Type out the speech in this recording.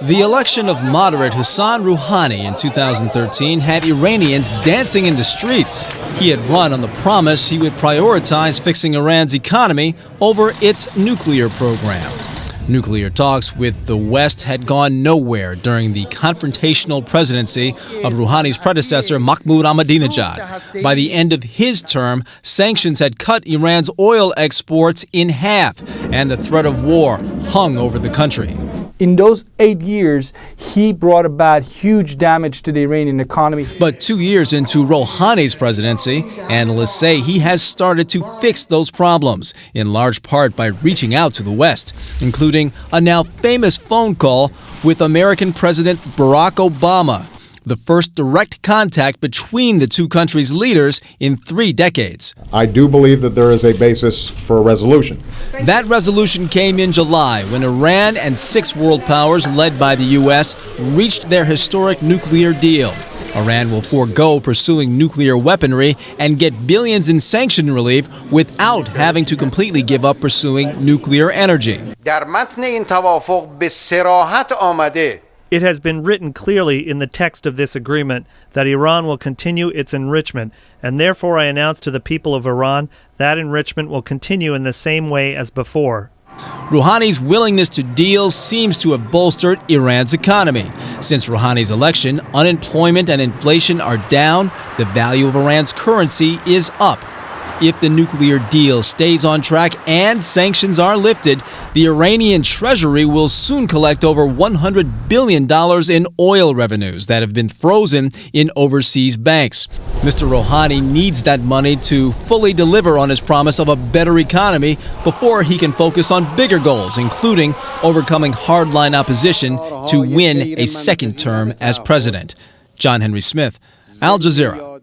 The election of moderate Hassan Rouhani in 2013 had Iranians dancing in the streets. He had run on the promise he would prioritize fixing Iran's economy over its nuclear program. Nuclear talks with the West had gone nowhere during the confrontational presidency of Rouhani's predecessor, Mahmoud Ahmadinejad. By the end of his term, sanctions had cut Iran's oil exports in half, and the threat of war hung over the country. In those 8 years, he brought about huge damage to the Iranian economy. But 2 years into Rouhani's presidency, analysts say he has started to fix those problems, in large part by reaching out to the West, including a now famous phone call with American President Barack Obama, the first direct contact between the two countries' leaders in 3 decades. I do believe that there is a basis for a resolution. That resolution came in July when Iran and 6 world powers led by the U.S. reached their historic nuclear deal. Iran will forego pursuing nuclear weaponry and get billions in sanction relief without having to completely give up pursuing nuclear energy. It has been written clearly in the text of this agreement that Iran will continue its enrichment, and therefore I announce to the people of Iran that enrichment will continue in the same way as before. Rouhani's willingness to deal seems to have bolstered Iran's economy. Since Rouhani's election, unemployment and inflation are down. The value of Iran's currency is up. If the nuclear deal stays on track and sanctions are lifted, the Iranian treasury will soon collect over $100 billion in oil revenues that have been frozen in overseas banks. Mr. Rouhani needs that money to fully deliver on his promise of a better economy before he can focus on bigger goals, including overcoming hardline opposition to win a second term as president. John Henry Smith, Al Jazeera.